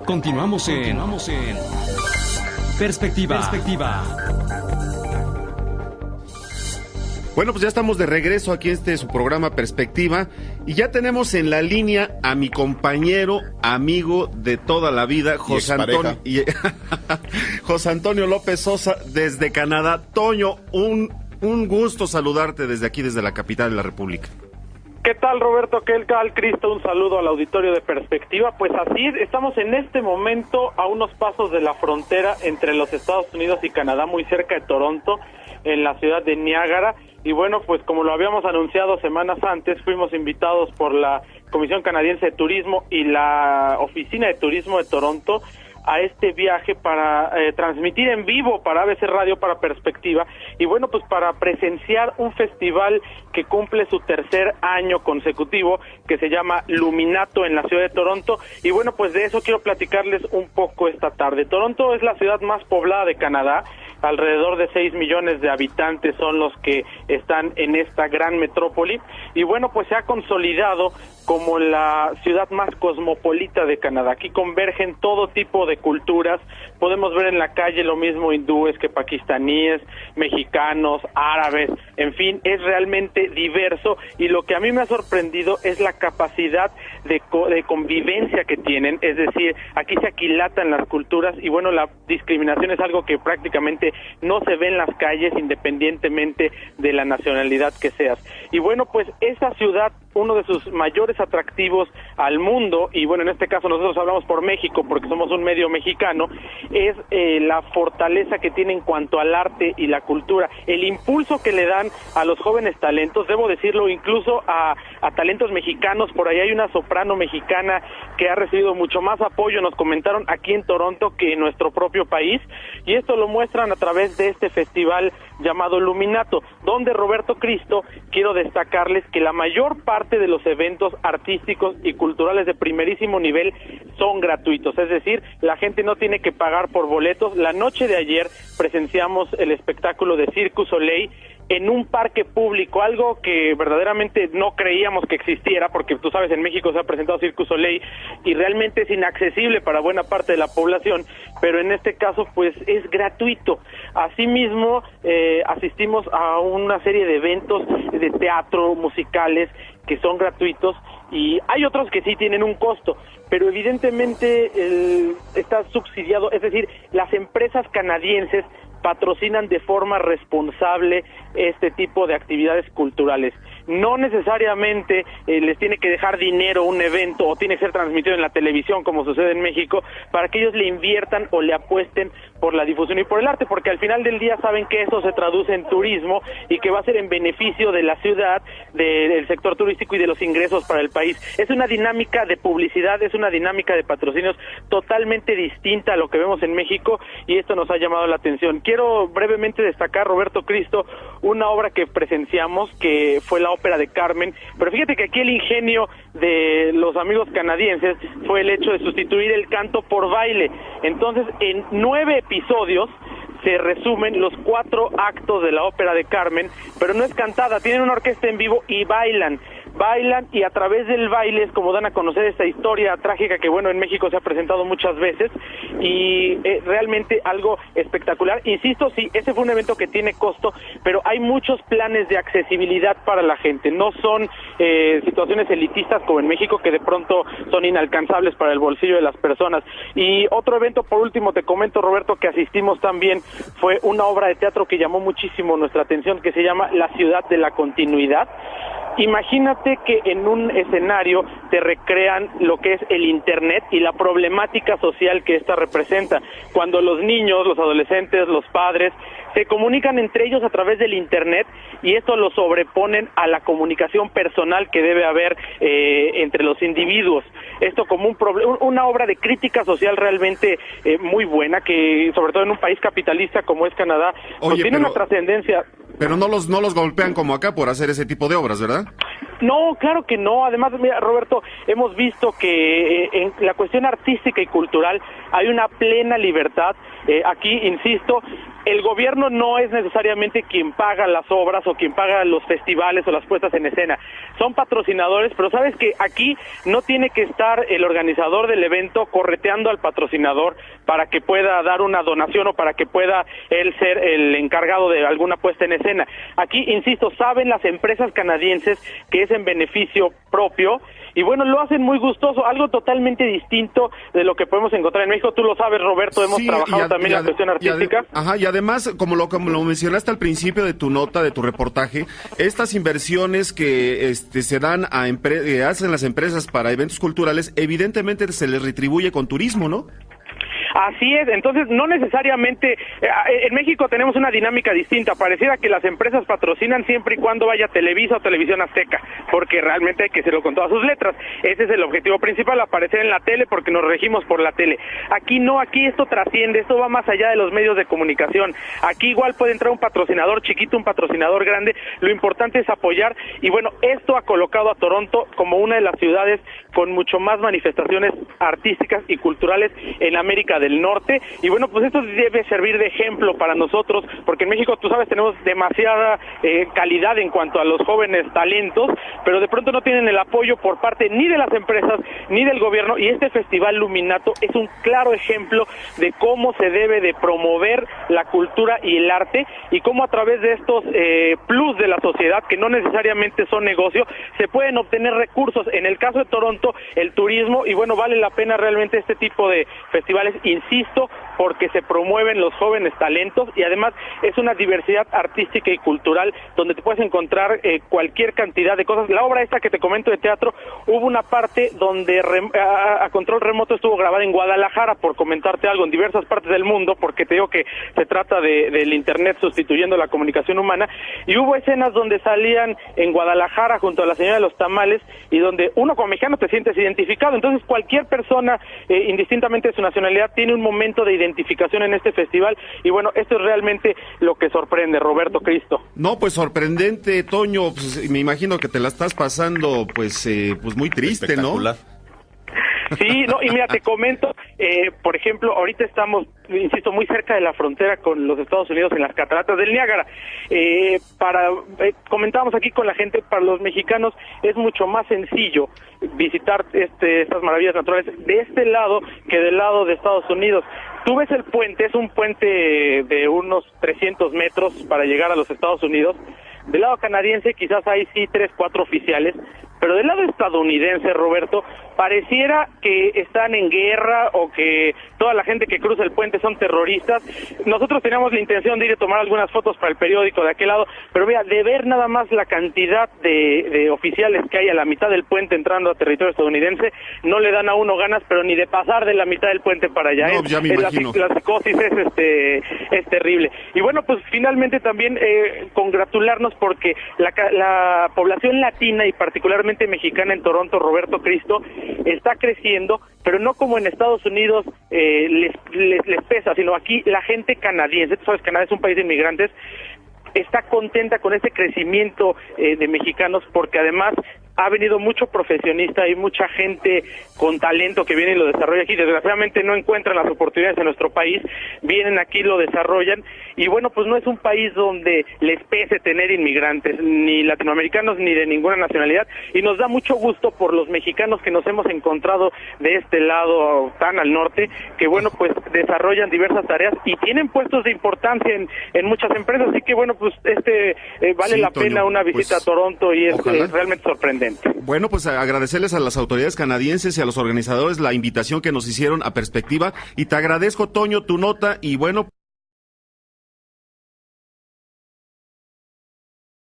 Continuamos en Perspectiva. Bueno, pues ya estamos de regreso aquí en su programa Perspectiva y ya tenemos en la línea a mi compañero, amigo de toda la vida, José Antonio López Sosa desde Canadá. Toño, un gusto saludarte desde aquí, desde la capital de la República. ¿Qué tal, Roberto? ¿Qué tal, Cristo? Un saludo al auditorio de Perspectiva. Pues así, estamos en este momento a unos pasos de la frontera entre los Estados Unidos y Canadá, muy cerca de Toronto, en la ciudad de Niágara. Y bueno, pues como lo habíamos anunciado semanas antes, fuimos invitados por la Comisión Canadiense de Turismo y la Oficina de Turismo de Toronto a este viaje para transmitir en vivo para ABC Radio, para Perspectiva, y bueno, pues para presenciar un festival que cumple su tercer año consecutivo, que se llama Luminato en la ciudad de Toronto, y bueno, pues de eso quiero platicarles un poco esta tarde. Toronto es la ciudad más poblada de Canadá, alrededor de 6 millones de habitantes son los que están en esta gran metrópoli, y bueno, pues se ha consolidado como la ciudad más cosmopolita de Canadá. Aquí convergen todo tipo de culturas, podemos ver en la calle lo mismo hindúes que pakistaníes, mexicanos, árabes, en fin, es realmente diverso, y lo que a mí me ha sorprendido es la capacidad de convivencia que tienen, es decir, aquí se aquilatan las culturas, y bueno, la discriminación es algo que prácticamente no se ve en las calles independientemente de la nacionalidad que seas. Y bueno, pues esa ciudad, uno de sus mayores atractivos al mundo, y bueno, en este caso nosotros hablamos por México porque somos un medio mexicano, es la fortaleza que tiene en cuanto al arte y la cultura, el impulso que le dan a los jóvenes talentos, debo decirlo, incluso a talentos mexicanos. Por ahí hay una soprano mexicana que ha recibido mucho más apoyo, nos comentaron, aquí en Toronto que en nuestro propio país, y esto lo muestran a través de este festival llamado Luminato, donde, Roberto, Cristo, quiero destacarles que la mayor parte de los eventos artísticos y culturales de primerísimo nivel son gratuitos, es decir, la gente no tiene que pagar por boletos. La noche de ayer presenciamos el espectáculo de Cirque du Soleil en un parque público, algo que verdaderamente no creíamos que existiera, porque tú sabes, en México se ha presentado Cirque du Soleil y realmente es inaccesible para buena parte de la población, pero en este caso pues es gratuito. Asimismo, asistimos a una serie de eventos de teatro, musicales, que son gratuitos, y hay otros que sí tienen un costo, pero evidentemente está subsidiado, es decir, las empresas canadienses patrocinan de forma responsable este tipo de actividades culturales. No necesariamente les tiene que dejar dinero un evento o tiene que ser transmitido en la televisión, como sucede en México, para que ellos le inviertan o le apuesten por la difusión y por el arte, porque al final del día saben que eso se traduce en turismo y que va a ser en beneficio de la ciudad, del sector turístico y de los ingresos para el país. Es una dinámica de publicidad, es una dinámica de patrocinios totalmente distinta a lo que vemos en México, y esto nos ha llamado la atención. Quiero brevemente destacar, Roberto, Cristo, una obra que presenciamos, que fue la ópera de Carmen, pero fíjate que aquí el ingenio de los amigos canadienses fue el hecho de sustituir el canto por baile. Entonces, en 9 episodios se resumen los 4 actos de la ópera de Carmen, pero no es cantada, tienen una orquesta en vivo y bailan, y a través del baile es como dan a conocer esta historia trágica que, bueno, en México se ha presentado muchas veces, y realmente algo espectacular. Insisto, sí, ese fue un evento que tiene costo, pero hay muchos planes de accesibilidad para la gente, no son situaciones elitistas como en México, que de pronto son inalcanzables para el bolsillo de las personas. Y otro evento, por último, te comento, Roberto, que asistimos también, fue una obra de teatro que llamó muchísimo nuestra atención, que se llama La ciudad de la continuidad. Imagínate que en un escenario te recrean lo que es el Internet y la problemática social que esta representa, cuando los niños, los adolescentes, los padres se comunican entre ellos a través del Internet, y esto lo sobreponen a la comunicación personal que debe haber entre los individuos. Esto como una obra de crítica social realmente muy buena, que sobre todo en un país capitalista como es Canadá, pues tiene una trascendencia. Pero no los golpean como acá por hacer ese tipo de obras, ¿verdad? No, claro que no. Además, mira, Roberto, hemos visto que en la cuestión artística y cultural hay una plena libertad. Aquí, insisto, el gobierno no es necesariamente quien paga las obras o quien paga los festivales o las puestas en escena. Son patrocinadores, pero sabes que aquí no tiene que estar el organizador del evento correteando al patrocinador para que pueda dar una donación o para que pueda él ser el encargado de alguna puesta en escena. Aquí, insisto, saben las empresas canadienses que es en beneficio propio y bueno, lo hacen muy gustoso, algo totalmente distinto de lo que podemos encontrar en México. Tú lo sabes, Roberto, hemos trabajado también la cuestión artística. Y además, como lo mencionaste al principio de tu nota, de tu reportaje, estas inversiones que se dan a hacen las empresas para eventos culturales, evidentemente se les retribuye con turismo, ¿no? Así es, entonces no necesariamente, en México tenemos una dinámica distinta, pareciera que las empresas patrocinan siempre y cuando vaya Televisa o Televisión Azteca, porque realmente hay que hacerlo con todas sus letras, ese es el objetivo principal, aparecer en la tele porque nos regimos por la tele. Aquí no, aquí esto trasciende, esto va más allá de los medios de comunicación, aquí igual puede entrar un patrocinador chiquito, un patrocinador grande, lo importante es apoyar, y bueno, esto ha colocado a Toronto como una de las ciudades con mucho más manifestaciones artísticas y culturales en América del Norte, y bueno, pues esto debe servir de ejemplo para nosotros, porque en México, tú sabes, tenemos demasiada calidad en cuanto a los jóvenes talentos, pero de pronto no tienen el apoyo por parte ni de las empresas, ni del gobierno, y este Festival Luminato es un claro ejemplo de cómo se debe de promover la cultura y el arte, y cómo a través de estos plus de la sociedad, que no necesariamente son negocio, se pueden obtener recursos, en el caso de Toronto, el turismo, y bueno, vale la pena realmente este tipo de festivales, insisto, porque se promueven los jóvenes talentos y además es una diversidad artística y cultural donde te puedes encontrar cualquier cantidad de cosas. La obra esta que te comento de teatro, hubo una parte donde a control remoto estuvo grabada en Guadalajara, por comentarte algo, en diversas partes del mundo, porque te digo que se trata del internet sustituyendo la comunicación humana, y hubo escenas donde salían en Guadalajara junto a la señora de los tamales y donde uno como mexicano te sientes identificado. Entonces cualquier persona, indistintamente de su nacionalidad, tiene un momento de identificación en este festival, y bueno, esto es realmente lo que sorprende, Roberto Cristo. No, pues sorprendente, Toño, pues, me imagino que te la estás pasando pues muy triste, ¿no? Sí, no, y mira, te comento, por ejemplo, ahorita estamos, insisto, muy cerca de la frontera con los Estados Unidos en las cataratas del Niágara. Comentábamos aquí con la gente, para los mexicanos es mucho más sencillo visitar estas maravillas naturales de este lado que del lado de Estados Unidos. Tú ves el puente, es un puente de unos 300 metros para llegar a los Estados Unidos. Del lado canadiense quizás hay sí 3, 4 oficiales, pero del lado estadounidense, Roberto, pareciera que están en guerra o que toda la gente que cruza el puente son terroristas. Nosotros teníamos la intención de ir a tomar algunas fotos para el periódico de aquel lado, pero mira, de ver nada más la cantidad de oficiales que hay a la mitad del puente entrando a territorio estadounidense, no le dan a uno ganas, pero ni de pasar de la mitad del puente para allá. No, ya me imagino. La psicosis es terrible. Y bueno, pues finalmente también congratularnos porque la población latina y particularmente mexicana en Toronto, Roberto Cristo, está creciendo, pero no como en Estados Unidos les pesa, sino aquí la gente canadiense, tú sabes, Canadá es un país de inmigrantes, está contenta con este crecimiento de mexicanos, porque además ha venido mucho profesionista y mucha gente con talento que viene y lo desarrolla aquí. Desgraciadamente no encuentran las oportunidades en nuestro país, vienen aquí, lo desarrollan, y bueno, pues no es un país donde les pese tener inmigrantes, ni latinoamericanos ni de ninguna nacionalidad, y nos da mucho gusto por los mexicanos que nos hemos encontrado de este lado tan al norte, que bueno, pues desarrollan diversas tareas y tienen puestos de importancia en muchas empresas, así que bueno, pues vale la pena una visita a Toronto y es realmente sorprendente. Bueno, pues agradecerles a las autoridades canadienses y a los organizadores la invitación que nos hicieron a Perspectiva, y te agradezco, Toño, tu nota, y bueno,